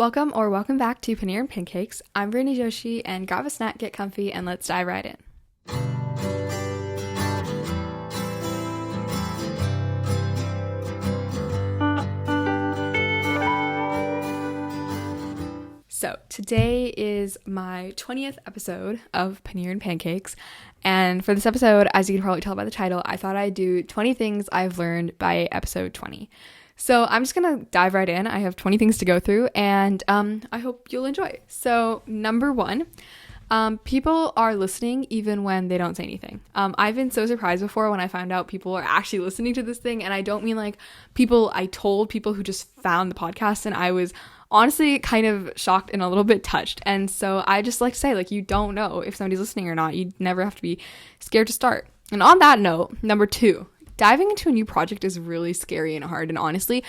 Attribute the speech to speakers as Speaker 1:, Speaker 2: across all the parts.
Speaker 1: Welcome back to Paneer and Pancakes. I'm Vaaruni Joshi, and grab a snack, get comfy, and let's dive right in. So today is my 20th episode of Paneer and Pancakes, and for this episode, as you can probably tell by the title, I thought I'd do 20 things I've learned by episode 20. So I'm just going to dive right in. I have 20 things to go through, and I hope you'll enjoy. So number one, people are listening even when they don't say anything. I've been so surprised before when I found out people are actually listening to this thing, and I don't mean like people who just found the podcast, and I was honestly kind of shocked and a little bit touched. And so I just like to say, like, you don't know if somebody's listening or not. You never have to be scared to start. And on that note, number two, diving into a new project is really scary and hard. And honestly,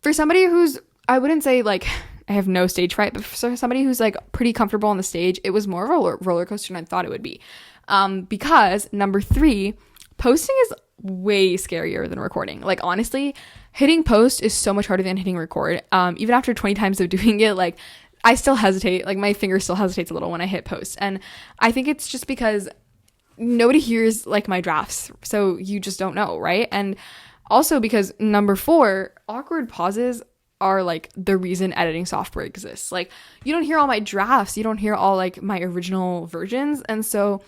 Speaker 1: for somebody who's, I wouldn't say like I have no stage fright, but for somebody who's like pretty comfortable on the stage, it was more of a roller coaster than I thought it would be. Because number three, posting is way scarier than recording. Like, honestly, hitting post is so much harder than hitting record. Even after 20 times of doing it, like, I still hesitate. Like, my finger still hesitates a little when I hit post. And I think it's just because nobody hears like my drafts, so you just don't know, right? And also because number four, awkward pauses are like the reason editing software exists. Like, you don't hear all my drafts, you don't hear all like my original versions, and so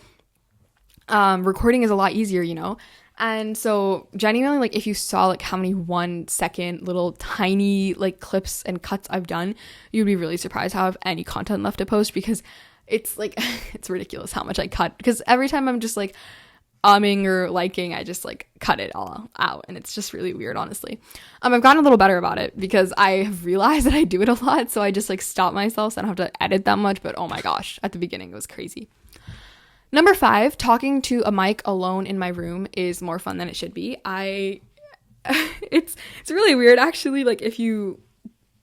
Speaker 1: recording is a lot easier, you know. And so genuinely, like, if you saw like how many 1 second little tiny like clips and cuts I've done, you'd be really surprised how I have any content left to post, because it's like it's ridiculous how much I cut, because every time I'm just like umming or liking, I just like cut it all out, and it's just really weird, honestly. I've gotten a little better about it because I have realized that I do it a lot, so I just like stop myself so I don't have to edit that much. But oh my gosh, at the beginning it was crazy. Number five, talking to a mic alone in my room is more fun than it should be. It's really weird, actually. Like, if you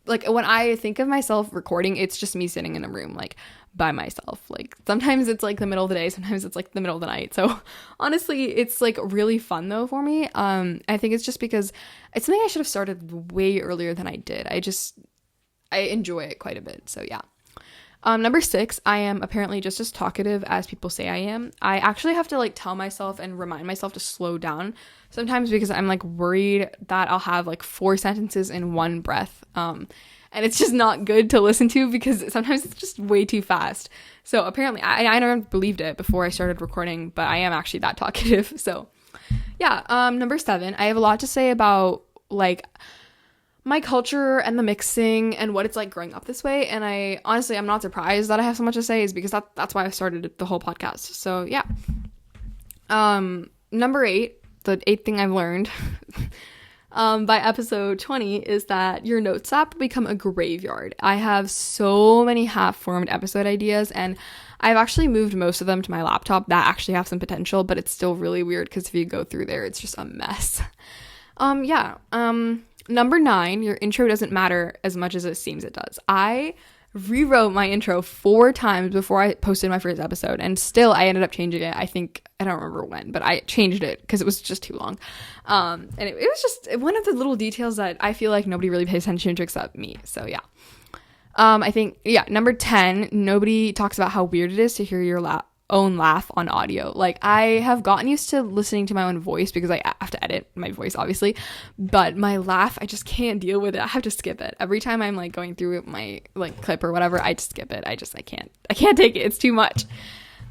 Speaker 1: like, when I think of myself recording, it's just me sitting in a room like by myself. Like, sometimes it's like the middle of the day, sometimes it's like the middle of the night. So honestly, it's like really fun though for me. I think it's just because it's something I should have started way earlier than I did. I enjoy it quite a bit. So yeah. Number six, I am apparently just as talkative as people say I am. I actually have to like tell myself and remind myself to slow down sometimes, because I'm like worried that I'll have like 4 sentences in one breath. And it's just not good to listen to, because sometimes it's just way too fast. So apparently I never believed it before I started recording, but I am actually that talkative. So yeah. Number seven, I have a lot to say about like my culture and the mixing and what it's like growing up this way. And I'm not surprised that I have so much to say, is because that's why I started the whole podcast. So yeah. Number eight, the eighth thing I've learned by episode 20 is that your notes app will become a graveyard. I have so many half-formed episode ideas, and I've actually moved most of them to my laptop that actually have some potential, but it's still really weird because if you go through there, it's just a mess. Number nine, your intro doesn't matter as much as it seems it does. I rewrote my intro 4 times before I posted my first episode, and still I ended up changing it. I don't remember when, but I changed it because it was just too long. And it was just one of the little details that I feel like nobody really pays attention to except me. So yeah. I think, yeah, number 10, nobody talks about how weird it is to hear your own laugh on audio. Like, I have gotten used to listening to my own voice because I have to edit my voice, obviously, but my laugh, I just can't deal with it. I have to skip it every time I'm like going through my like clip or whatever. I just skip it. I can't take it. It's too much.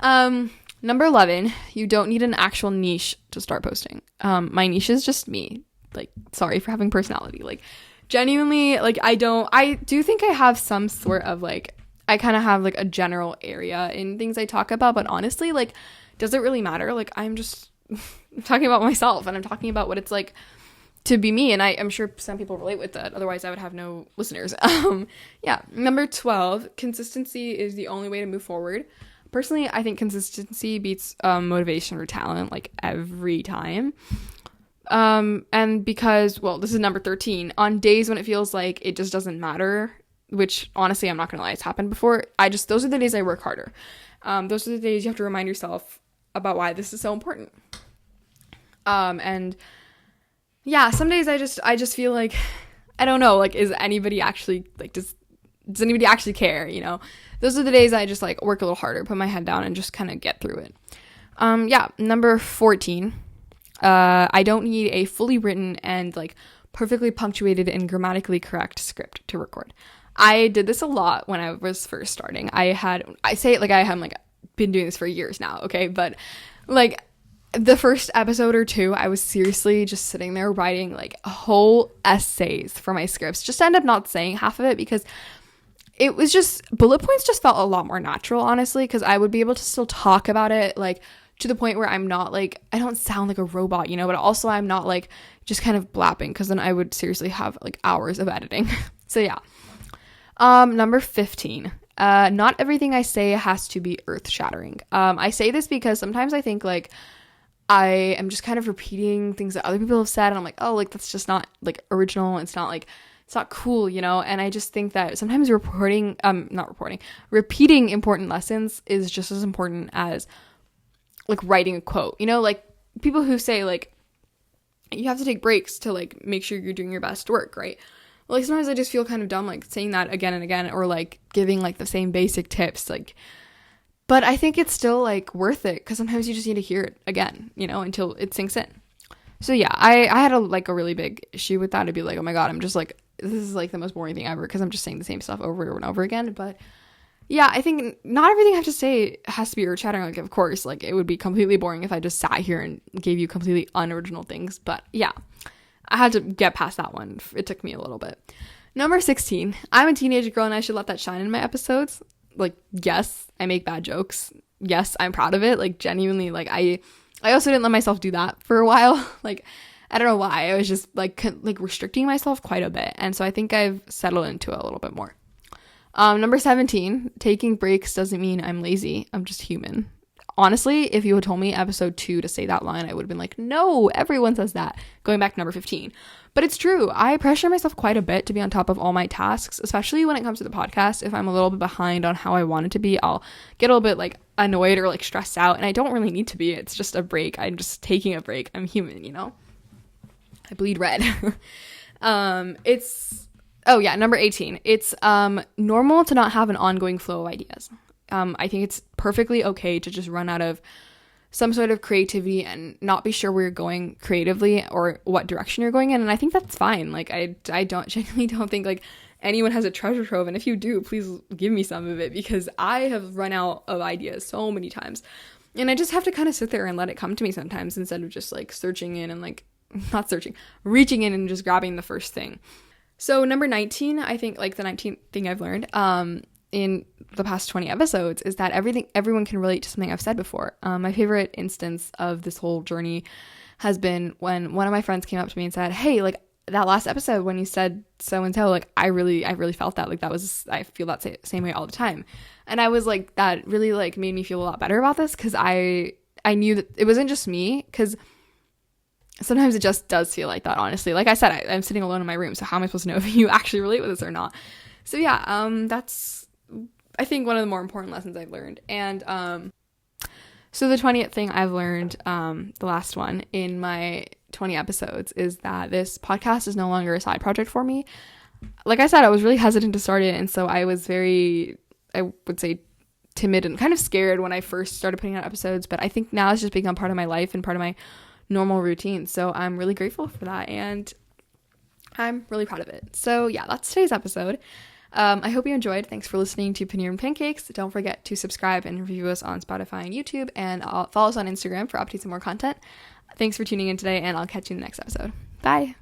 Speaker 1: Number 11, you don't need an actual niche to start posting. My niche is just me. Like, sorry for having personality. Like, genuinely, like, I do think I have some sort of like, I kind of have like a general area in things I talk about, but honestly, like, does it really matter? Like, I'm just talking about myself, and I'm talking about what it's like to be me, and I'm sure some people relate with that. Otherwise, I would have no listeners. Yeah. Number 12, consistency is the only way to move forward. Personally, I think consistency beats motivation or talent like every time. And because, well, this is number 13, on days when it feels like it just doesn't matter, which honestly, I'm not gonna lie, it's happened before. Those are the days I work harder. Those are the days you have to remind yourself about why this is so important. And yeah, some days I just feel like, I don't know, like, is anybody actually like, does does anybody actually care, you know? Those are the days I just like work a little harder, put my head down, and just kind of get through it. Number 14. I don't need a fully written and like perfectly punctuated and grammatically correct script to record. I did this a lot when I was first starting. I haven't been doing this for years now, okay? But like the first episode or two, I was seriously just sitting there writing like whole essays for my scripts. Just end up not saying half of it because it was just, bullet points just felt a lot more natural, honestly, because I would be able to still talk about it like to the point where I'm not like, I don't sound like a robot, you know, but also I'm not like just kind of blapping, because then I would seriously have like hours of editing. So yeah. Number 15. Not everything I say has to be earth-shattering. I say this because sometimes I think like I am just kind of repeating things that other people have said, and I'm like, oh, like that's just not like original. It's not cool, you know? And I just think that sometimes repeating important lessons is just as important as like writing a quote, you know? Like people who say like you have to take breaks to like make sure you're doing your best work, right? Like sometimes I just feel kind of dumb like saying that again and again, or like giving like the same basic tips, like, but I think it's still like worth it, because sometimes you just need to hear it again, you know, until it sinks in. So yeah, I had a really big issue with that. I'd be like, oh my god, I'm just like, this is like the most boring thing ever, because I'm just saying the same stuff over and over again. But yeah, I think not everything I have to say has to be earth-shattering. Like, of course, like it would be completely boring if I just sat here and gave you completely unoriginal things. But yeah, I had to get past that one. It took me a little bit. Number 16. I'm a teenage girl and I should let that shine in my episodes. Like, yes, I make bad jokes. Yes, I'm proud of it. Like, genuinely, like I also didn't let myself do that for a while. Like, I don't know why. I was just like restricting myself quite a bit. And so I think I've settled into it a little bit more. Number 17, taking breaks doesn't mean I'm lazy. I'm just human. Honestly, if you had told me episode 2 to say that line, I would have been like, no, everyone says that. Going back to number 15. But it's true. I pressure myself quite a bit to be on top of all my tasks, especially when it comes to the podcast. If I'm a little bit behind on how I want it to be, I'll get a little bit like annoyed or like stressed out. And I don't really need to be. It's just a break. I'm just taking a break. I'm human, you know? I bleed red. Number 18. It's normal to not have an ongoing flow of ideas. I think it's perfectly okay to just run out of some sort of creativity and not be sure where you're going creatively or what direction you're going in. And I think that's fine. Like, I genuinely don't think like anyone has a treasure trove. And if you do, please give me some of it, because I have run out of ideas so many times. And I just have to kind of sit there and let it come to me sometimes, instead of just like reaching in and just grabbing the first thing. So number 19, I think like the 19th thing I've learned in the past 20 episodes is that everyone can relate to something I've said before. My favorite instance of this whole journey has been when one of my friends came up to me and said, hey, like that last episode when you said so-and-so, like I really felt that, like that was, I feel that same way all the time. And I was like, that really like made me feel a lot better about this, because I knew that it wasn't just me, because sometimes it just does feel like that, honestly. Like I said, I'm sitting alone in my room, so how am I supposed to know if you actually relate with this or not? So yeah, that's, I think, one of the more important lessons I've learned. And so the 20th thing I've learned, the last one in my 20 episodes, is that this podcast is no longer a side project for me. Like I said, I was really hesitant to start it, and so I was very, I would say, timid and kind of scared when I first started putting out episodes, but I think now it's just become part of my life and part of my normal routine. So I'm really grateful for that, and I'm really proud of it. So yeah, that's today's episode. I hope you enjoyed. Thanks for listening to Paneer and Pancakes. Don't forget to subscribe and review us on Spotify and YouTube, and follow us on Instagram for updates and more content. Thanks for tuning in today, and I'll catch you in the next episode. Bye.